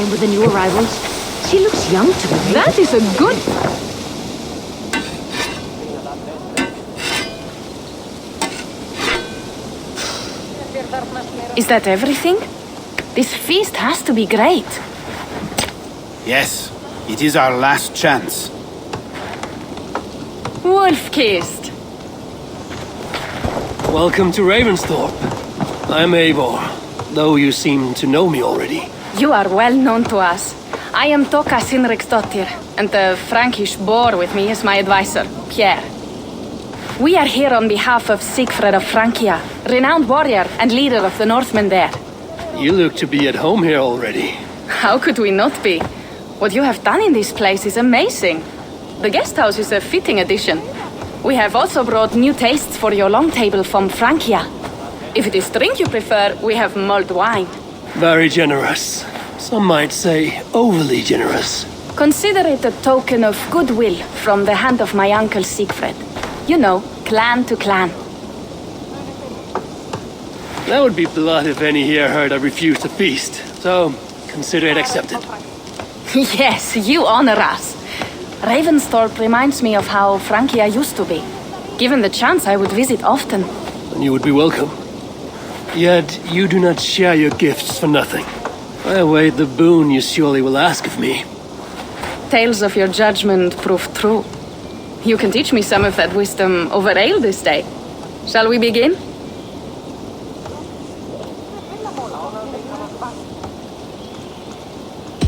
With the new arrivals. She looks young to me. That is a good... Is that everything? This feast has to be great. Yes, it is our last chance. Wolf-kissed. Welcome to Ravensthorpe. I'm Eivor, though you seem to know me already. You are well known to us. I am Ledecestrescire, and the Frankish boar with me is my advisor, Pierre. We are here on behalf of Siegfried of Francia, renowned warrior and leader of the Northmen there. You look to be at home here already. How could we not be? What you have done in this place is amazing. The guest house is a fitting addition. We have also brought new tastes for your long table from Francia. If it is drink you prefer, we have mulled wine. Very generous. Some might say overly generous. Consider it a token of goodwill from the hand of my uncle Siegfried. You know, clan to clan. That would be blood if any here heard I refused to feast, so consider it accepted. Yes, you honor us. Ravensthorpe reminds me of how Francia used to be. Given the chance, I would visit often. And you would be welcome. Yet you do not share your gifts for nothing. I await the boon you surely will ask of me. Tales of your judgment prove true. You can teach me some of that wisdom over ale this day. Shall we begin?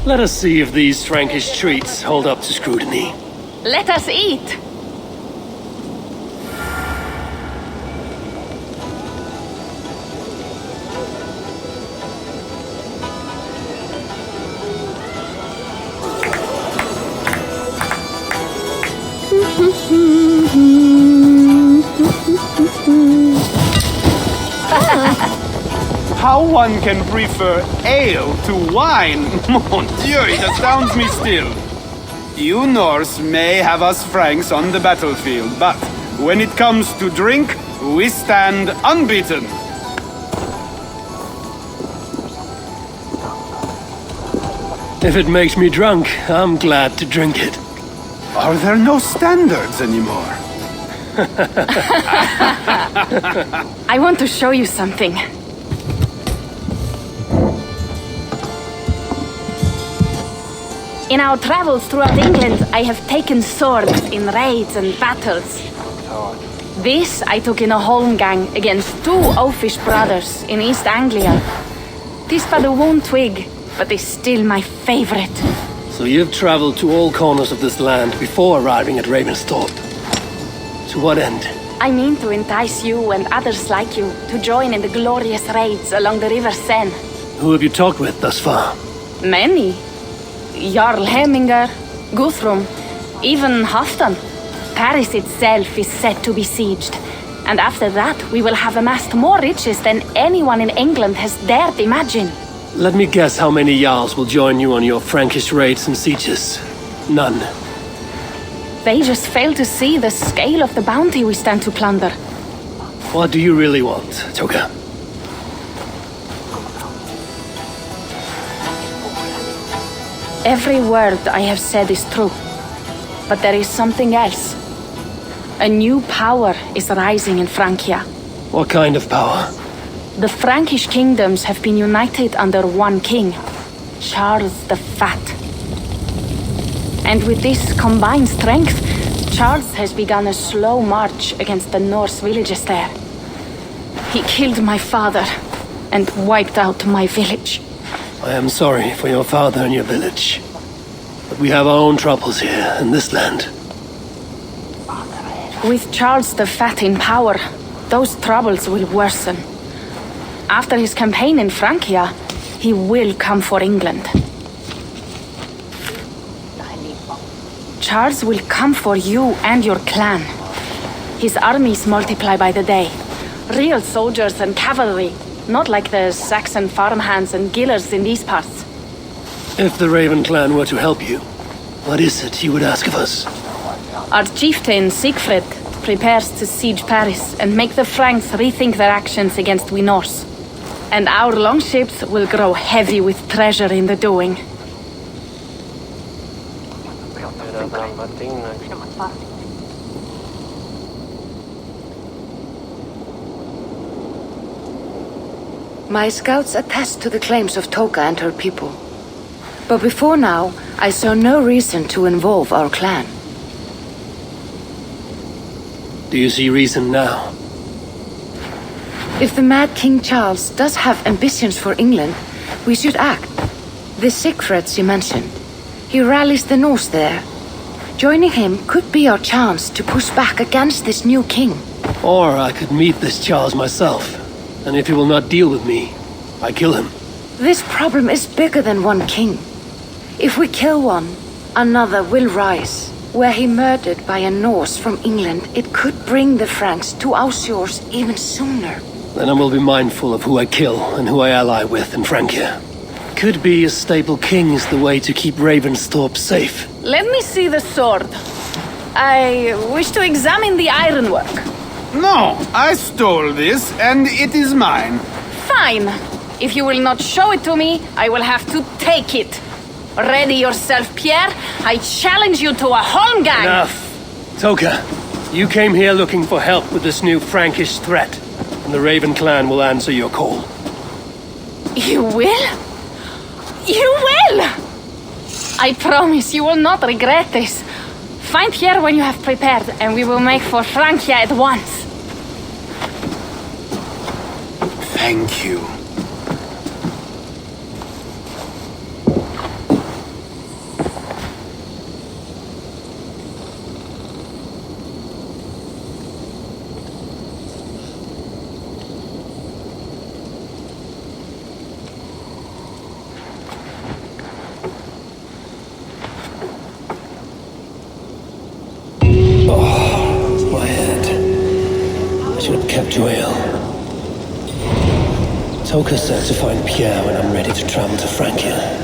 Let us see if these Frankish treats hold up to scrutiny. Let us eat! How one can prefer ale to wine? Mon Dieu, it astounds me still. You Norse may have us Franks on the battlefield, but when it comes to drink, we stand unbeaten. If it makes me drunk, I'm glad to drink it. Are there no standards anymore? I want to show you something. In our travels throughout England, I have taken swords in raids and battles. This I took in a holmgang against two oafish brothers in East Anglia. This but a wound twig, but is still my favorite. So you've traveled to all corners of this land before arriving at Ravensthorpe. To what end? I mean to entice you and others like you to join in the glorious raids along the River Seine. Who have you talked with thus far? Many. Jarl Hemminger, Guthrum, even Halfdan. Paris itself is set to be sieged. And after that, we will have amassed more riches than anyone in England has dared imagine. Let me guess how many Jarls will join you on your Frankish raids and sieges. None. They just fail to see the scale of the bounty we stand to plunder. What do you really want, Toga? Every word I have said is true. But there is something else. A new power is rising in Francia. What kind of power? The Frankish kingdoms have been united under one king, Charles the Fat. And with this combined strength, Charles has begun a slow march against the Norse villages there. He killed my father and wiped out my village. I am sorry for your father and your village. But we have our own troubles here in this land. With Charles the Fat in power, those troubles will worsen. After his campaign in Francia, he will come for England. Charles will come for you and your clan. His armies multiply by the day. Real soldiers and cavalry, not like the Saxon farmhands and gillers in these parts. If the Raven clan were to help you, what is it you would ask of us? Our chieftain, Siegfried, prepares to siege Paris and make the Franks rethink their actions against we Norse. And our longships will grow heavy with treasure in the doing. My scouts attest to the claims of Toka and her people. But before now, I saw no reason to involve our clan. Do you see reason now? If the mad King Charles does have ambitions for England, we should act. The Siegfrieds you mentioned. He rallies the Norse there. Joining him could be our chance to push back against this new king. Or I could meet this Charles myself. And if he will not deal with me, I kill him. This problem is bigger than one king. If we kill one, another will rise. Were he murdered by a Norse from England, it could bring the Franks to our shores even sooner. Then I will be mindful of who I kill and who I ally with in Francia. Could be a stable king is the way to keep Ravensthorpe safe. Let me see the sword. I wish to examine the ironwork. No, I stole this, and it is mine. Fine. If you will not show it to me, I will have to take it. Ready yourself, Pierre. I challenge you to a holmgang. Enough. Toka, you came here looking for help with this new Frankish threat, and the Raven clan will answer your call. You will? You will! I promise you will not regret this. Find Pierre when you have prepared, and we will make for Francia at once. Thank you. My head. I should have kept you ill. Toka said to find Pierre when I'm ready to travel to Francia.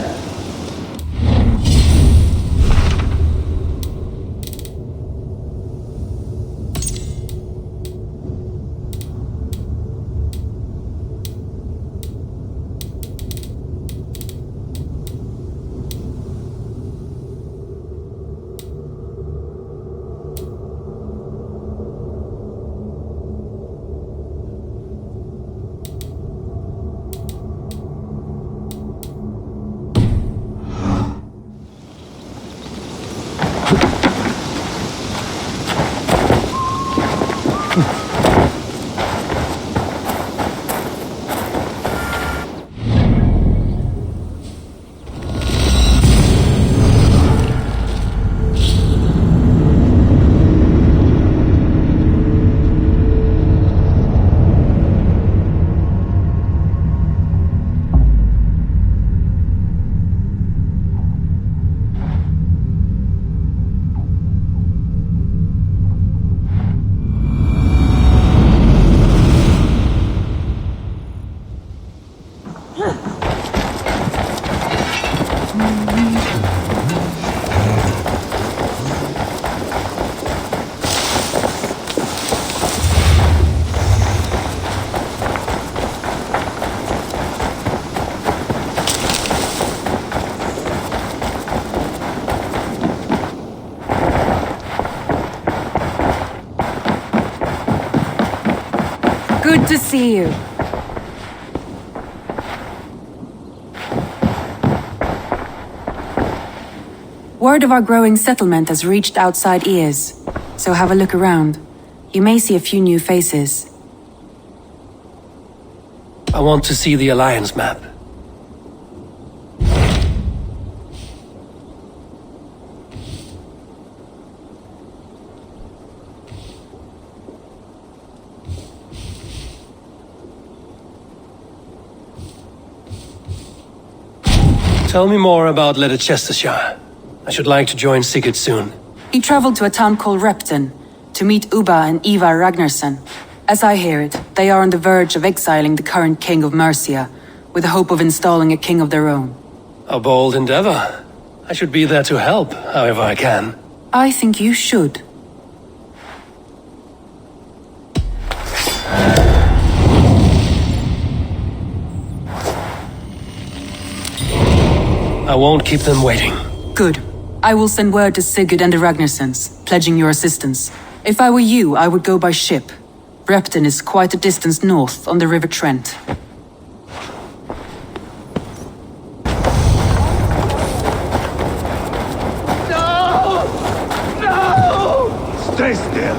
Good to see you. Word of our growing settlement has reached outside ears, so have a look around. You may see a few new faces. I want to see the Alliance map. Tell me more about Ledecestrescire. I should like to join Sigurd soon. He traveled to a town called Repton to meet Uba and Eivor Ragnarsson. As I hear it, they are on the verge of exiling the current king of Mercia, with the hope of installing a king of their own. A bold endeavor. I should be there to help, however I can. I think you should. I won't keep them waiting. Good. I will send word to Sigurd and the Ragnarsons, pledging your assistance. If I were you, I would go by ship. Repton is quite a distance north on the River Trent. Stay still!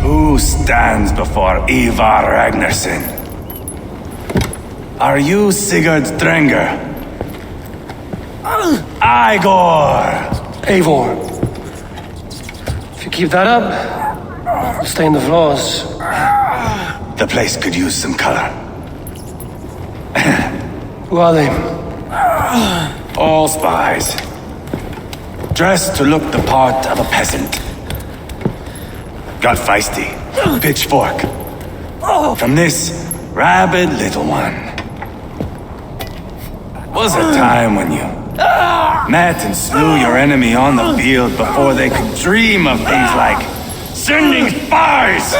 Who stands before Eivor Ragnarsson? Are you Sigurd Drenger? Igor! Eivor. If you keep that up, you'll stain the floors. The place could use some color. Who are they? All spies. Dressed to look the part of a peasant. Got feisty. Pitchfork. From this rabid little one. Was a time when you met and slew your enemy on the field before they could dream of things like sending spies!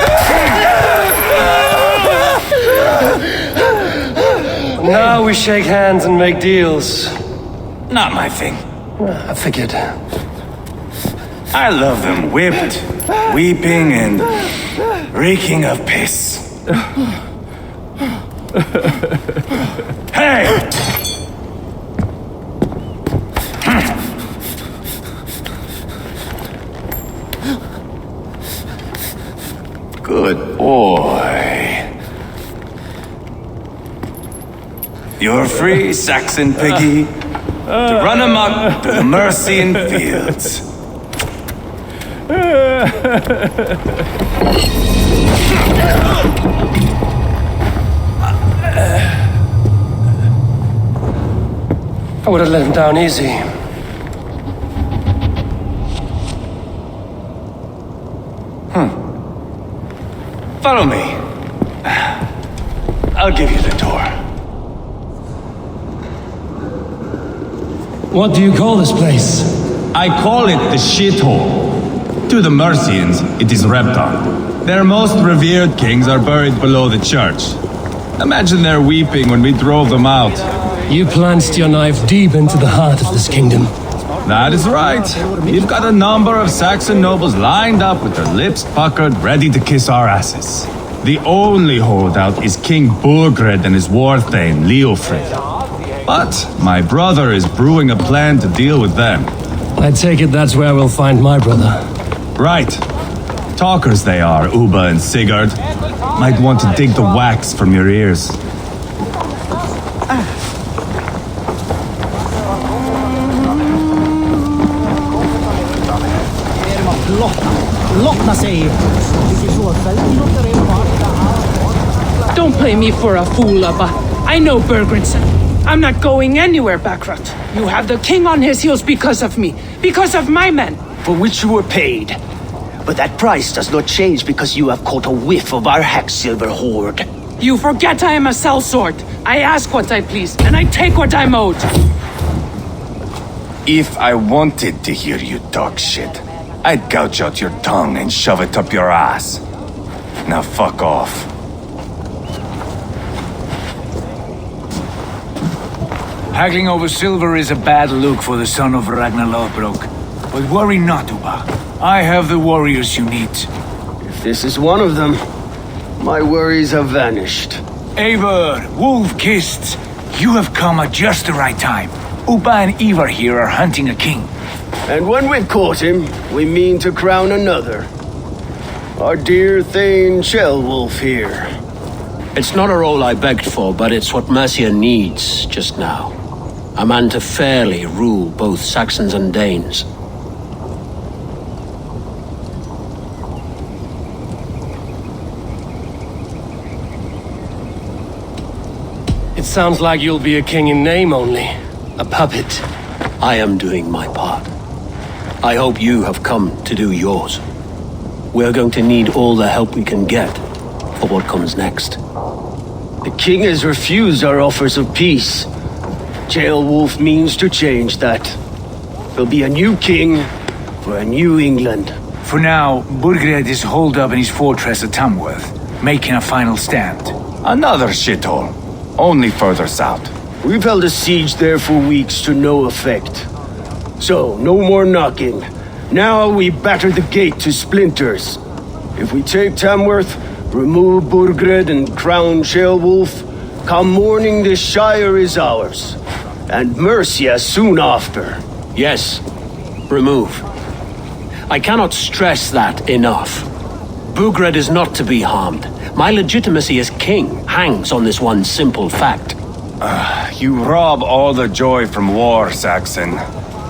Now we shake hands and make deals. Not my thing. I figured. I love them whipped, weeping, and reeking of piss. Hey! Good boy. You're free, Saxon piggy, to run amok to the Mercian fields. I would have let him down easy. Follow me. I'll give you the tour. What do you call this place? I call it the shithole. To the Mercians, it is Repton. Their most revered kings are buried below the church. Imagine their weeping when we drove them out. You plunged your knife deep into the heart of this kingdom. That is right. We've got a number of Saxon nobles lined up with their lips puckered, ready to kiss our asses. The only holdout is King Burgred and his warthane, Leofrid. But my brother is brewing a plan to deal with them. I take it that's where we'll find my brother. Right. Talkers they are, Uba and Sigurd. Might want to dig the wax from your ears. Don't play me for a fool, Abba. I know Bergrenson. I'm not going anywhere, Backrot. You have the king on his heels because of me. Because of my men. For which you were paid. But that price does not change because you have caught a whiff of our Hacksilver hoard. You forget I am a sellsword. I ask what I please, and I take what I'm owed. If I wanted to hear you talk shit, I'd gouge out your tongue and shove it up your ass. Now fuck off. Haggling over silver is a bad look for the son of Ragnar Lothbrok. But worry not, Uba. I have the warriors you need. If this is one of them, my worries have vanished. Eivor, Wolf-Kissed, you have come at just the right time. Uba and Eivor here are hunting a king. And when we've caught him, we mean to crown another. Our dear Thane Shellwolf here. It's not a role I begged for, but it's what Mercia needs just now. A man to fairly rule both Saxons and Danes. It sounds like you'll be a king in name only. A puppet. I am doing my part. I hope you have come to do yours. We're going to need all the help we can get for what comes next. The king has refused our offers of peace. Jailwolf means to change that. There'll be a new king for a new England. For now, Burgred is holed up in his fortress at Tamworth, making a final stand. Another shithole. Only further south. We've held a siege there for weeks to no effect. So, no more knocking. Now we batter the gate to splinters. If we take Tamworth, remove Burgred and crown Shellwolf, come morning the Shire is ours. And Mercia soon after. Yes, remove. I cannot stress that enough. Burgred is not to be harmed. My legitimacy as king hangs on this one simple fact. You rob all the joy from war, Saxon.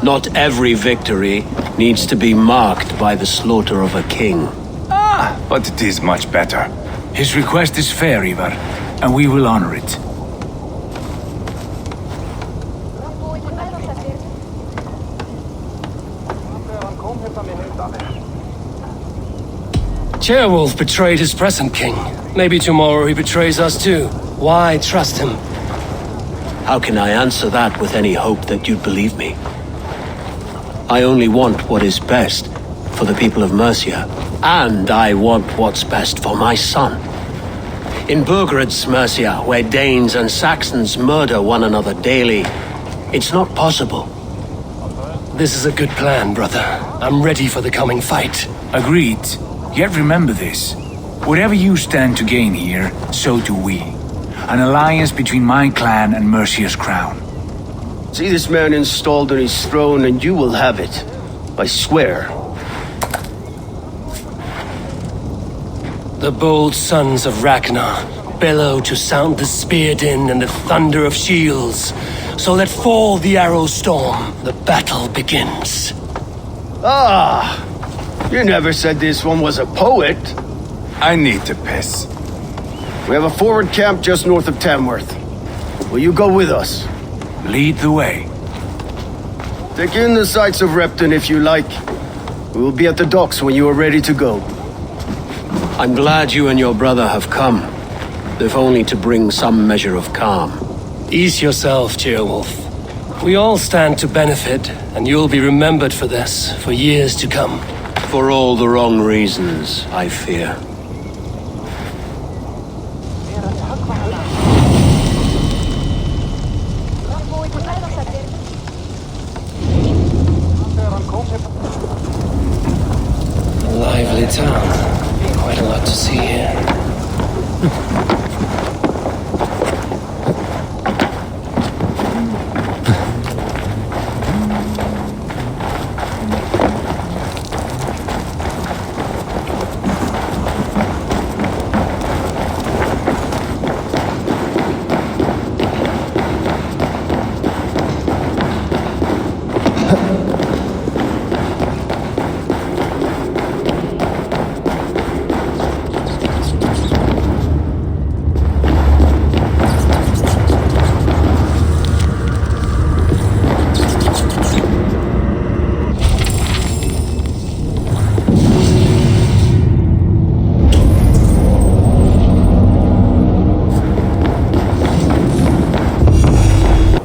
Not every victory needs to be marked by the slaughter of a king. But it is much better. His request is fair, Eivor, and we will honor it. Chairwolf betrayed his present king. Maybe tomorrow he betrays us too. Why trust him? How can I answer that with any hope that you'd believe me? I only want what is best for the people of Mercia, and I want what's best for my son. In Burgred's Mercia, where Danes and Saxons murder one another daily, it's not possible. This is a good plan, brother. I'm ready for the coming fight. Agreed. Yet remember this. Whatever you stand to gain here, so do we. An alliance between my clan and Mercia's crown. See this man installed on his throne and you will have it. I swear. The bold sons of Ragnar bellow to sound the spear din and the thunder of shields. So let fall the arrow storm. The battle begins. Ah! You never said this one was a poet. I need to piss. We have a forward camp just north of Tamworth. Will you go with us? Lead the way. Take in the sights of Repton if you like. We will be at the docks when you are ready to go. I'm glad you and your brother have come, if only to bring some measure of calm. Ease yourself, Chairwolf. We all stand to benefit, and you'll be remembered for this for years to come. For all the wrong reasons, I fear. A lively town. Quite a lot to see here.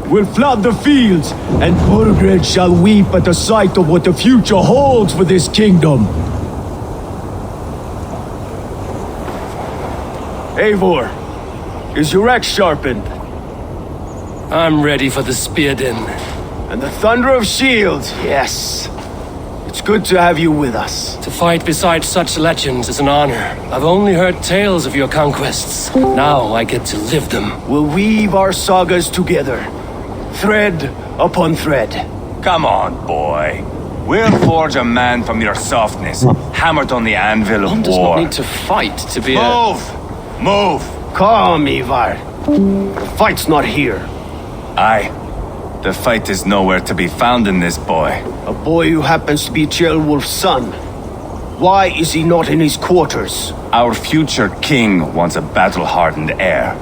We'll flood the fields, and Burgred shall weep at the sight of what the future holds for this kingdom. Eivor, is your axe sharpened? I'm ready for the spear din. And the thunder of shields, yes. It's good to have you with us. To fight beside such legends is an honor. I've only heard tales of your conquests. Now I get to live them. We'll weave our sagas together, thread upon thread. Come on, boy. We'll forge a man from your softness, hammered on the anvil of One does war. not need to fight to be Move! Move! Calm, Eivor. The fight's not here. Aye. The fight is nowhere to be found in this boy. A boy who happens to be Ceolwulf's son. Why is he not in his quarters? Our future king wants a battle-hardened heir.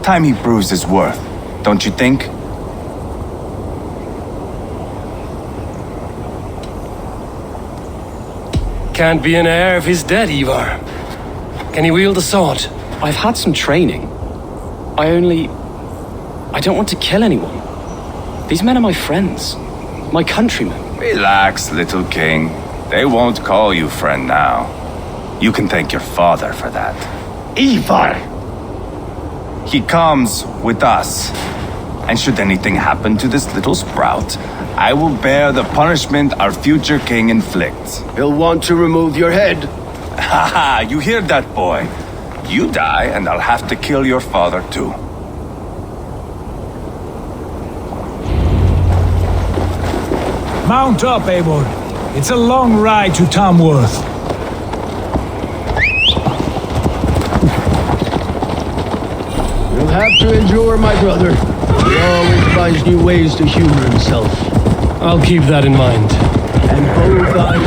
Time he proves his worth, don't you think? Can't be an heir if he's dead, Eivor. Can he wield a sword? I've had some training. I don't want to kill anyone. These men are my friends. My countrymen. Relax, little king. They won't call you friend now. You can thank your father for that. Eivor! He comes with us. And should anything happen to this little sprout, I will bear the punishment our future king inflicts. He'll want to remove your head. Haha, you hear that, boy? You die, and I'll have to kill your father, too. Mount up, Eivor. It's a long ride to Tamworth. You'll have to endure, my brother. He always finds new ways to humor himself. I'll keep that in mind. And both eyes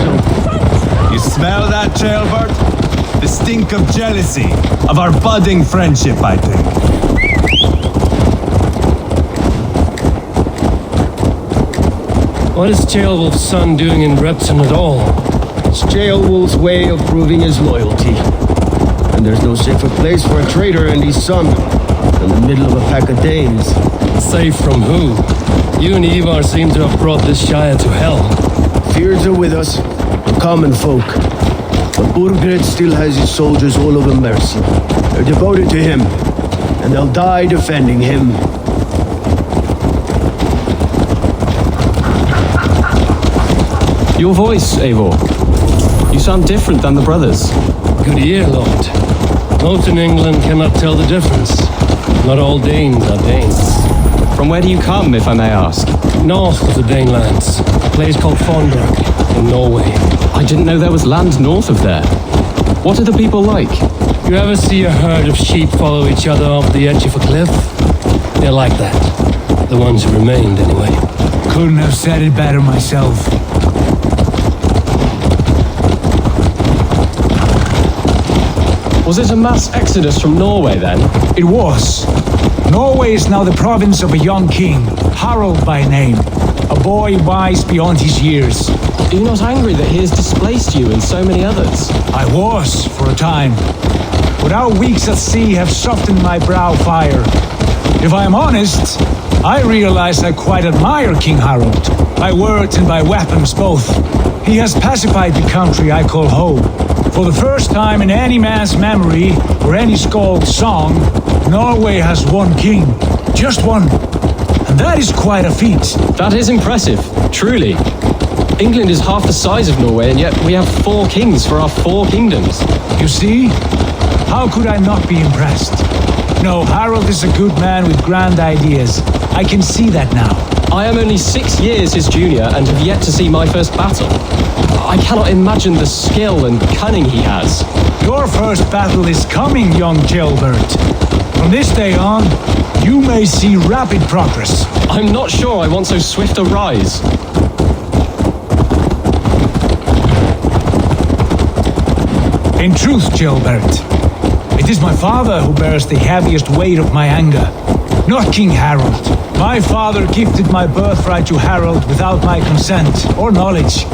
open. You smell that, Ceolbert? The stink of jealousy, of our budding friendship, I think. What is Ceolwulf's son doing in Repton at all? It's Ceolwulf's way of proving his loyalty. And there's no safer place for a traitor and his son than the middle of a pack of Danes. Safe from who? You and Eivor seem to have brought this Shire to hell. Fears are with us, the common folk. But Burgred still has his soldiers all over Mercia. They're devoted to him, and they'll die defending him. Your voice, Eivor. You sound different than the brothers. Good ear, Lord. Most in England cannot tell the difference. Not all Danes are Danes. From where do you come, if I may ask? North of the Danelands. A place called Fornbrook in Norway. I didn't know there was land north of there. What are the people like? You ever see a herd of sheep follow each other off the edge of a cliff? They're like that. The ones who remained, anyway. Couldn't have said it better myself. Was it a mass exodus from Norway, then? It was. Norway is now the province of a young king, Harald by name. A boy wise beyond his years. Are you not angry that he has displaced you and so many others? I was, for a time. But our weeks at sea have softened my brow fire. If I am honest, I realize I quite admire King Harald. By words and by weapons both. He has pacified the country I call home. For the first time in any man's memory, or any skald's song, Norway has one king. Just one. And that is quite a feat. That is impressive, truly. England is half the size of Norway, and yet we have 4 kings for our 4 kingdoms. You see? How could I not be impressed? No, Harald is a good man with grand ideas. I can see that now. I am only 6 years his junior and have yet to see my first battle. I cannot imagine the skill and cunning he has. Your first battle is coming, young Ceolbert. From this day on, you may see rapid progress. I'm not sure I want so swift a rise. In truth, Ceolbert, it is my father who bears the heaviest weight of my anger, not King Harald. My father gifted my birthright to Harald without my consent or knowledge,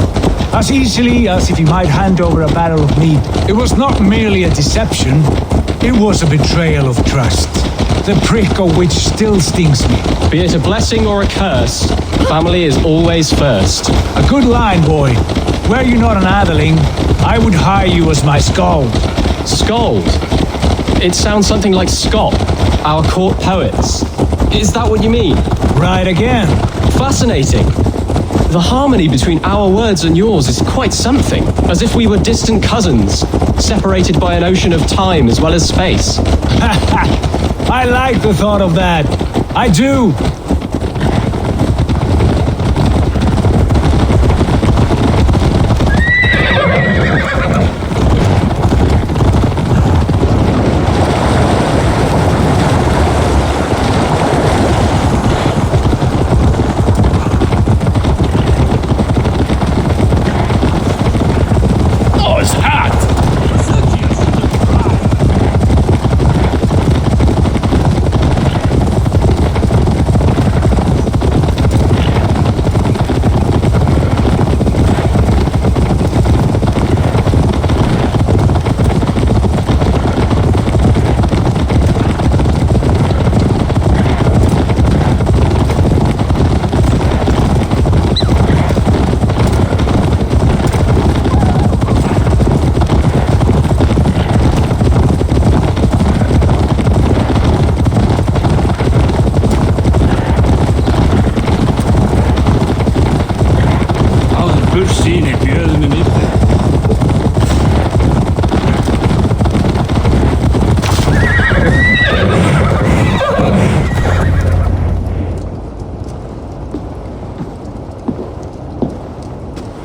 as easily as if he might hand over a barrel of mead. It was not merely a deception, it was a betrayal of trust, the prick of which still stings me. Be it a blessing or a curse, family is always first. A good line, boy. Were you not an atheling, I would hire you as my skald. Skald? It sounds something like Scott, our court poets. Is that what you mean? Right again. Fascinating. The harmony between our words and yours is quite something, as if we were distant cousins, separated by an ocean of time as well as space. I like the thought of that. I do.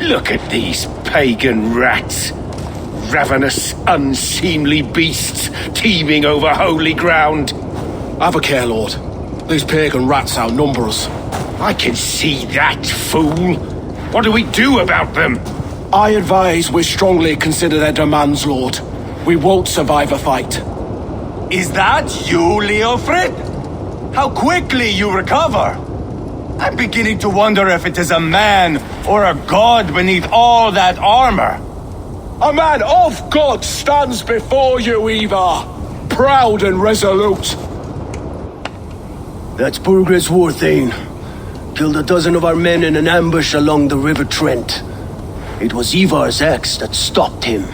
Look at these pagan rats. Ravenous, unseemly beasts teeming over holy ground. Have a care, Lord. These pagan rats outnumber us. I can see that, fool. What do we do about them? I advise we strongly consider their demands, Lord. We won't survive a fight. Is that you, Leofrid? How quickly you recover! I'm beginning to wonder if it is a man or a god beneath all that armor. A man of God stands before you, Eivor. Proud and resolute. That's Burgred's Warthane. Killed a dozen of our men in an ambush along the River Trent. It was Eivor's axe that stopped him.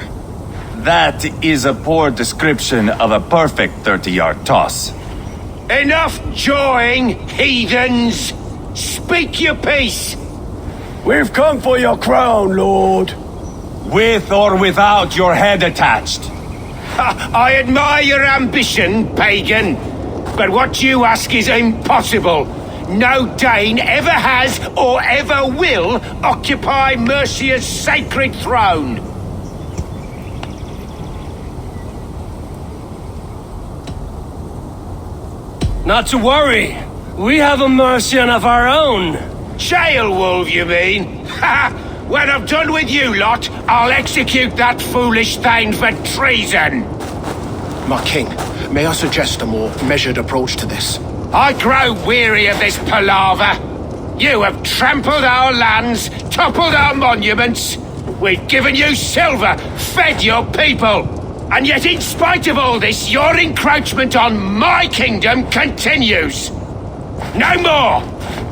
That is a poor description of a perfect 30-yard toss. Enough jawing, heathens! Speak your piece! We've come for your crown, Lord. With or without your head attached. I admire your ambition, pagan. But what you ask is impossible. No Dane ever has or ever will occupy Mercia's sacred throne. Not to worry. We have a Mercian of our own. Jailwolf, you mean? Ha! When I'm done with you lot, I'll execute that foolish thing for treason. My king, may I suggest a more measured approach to this? I grow weary of this palaver. You have trampled our lands, toppled our monuments. We've given you silver, fed your people. And yet in spite of all this, your encroachment on my kingdom continues. No more!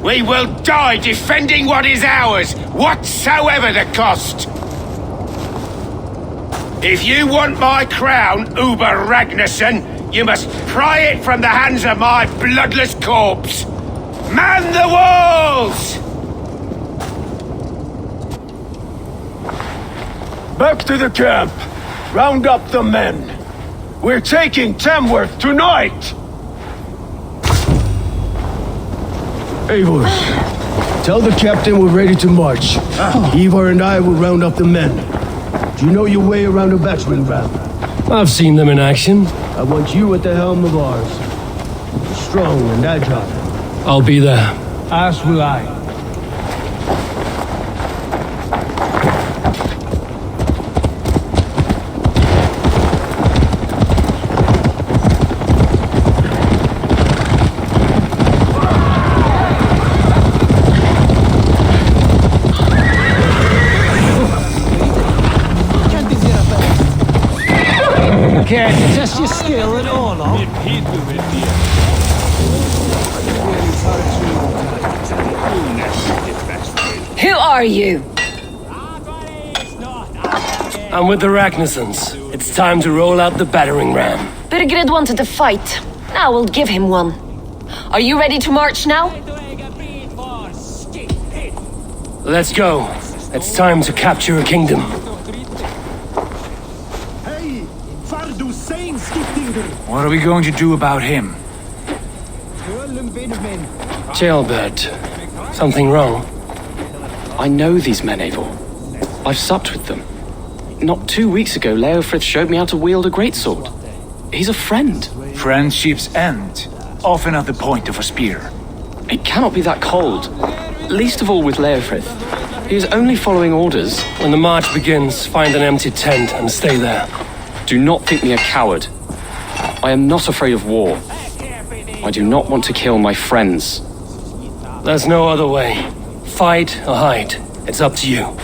We will die defending what is ours, whatsoever the cost. If you want my crown, Uber Ragnarsson, you must pry it from the hands of my bloodless corpse. Man the walls! Back to the camp. Round up the men. We're taking Tamworth tonight! Eivor, tell the captain we're ready to march. Eivor and I will round up the men. Do you know your way around a battering ram? I've seen them in action. I want you at the helm of ours. Strong and agile. I'll be there. As will I. Care to test your skill at all, Who are you? I'm with the Ragnarsons. It's time to roll out the battering ram. Burgred wanted a fight. Now we'll give him one. Are you ready to march now? Let's go. It's time to capture a kingdom. What are we going to do about him? Jailbird. Something wrong? I know these men, Eivor. I've supped with them. Not 2 weeks ago, Leofrith showed me how to wield a greatsword. He's a friend. Friendships end, often at the point of a spear. It cannot be that cold. Least of all with Leofrith. He is only following orders. When the march begins, find an empty tent and stay there. Do not think me a coward. I am not afraid of war. I do not want to kill my friends. There's no other way. Fight or hide. It's up to you.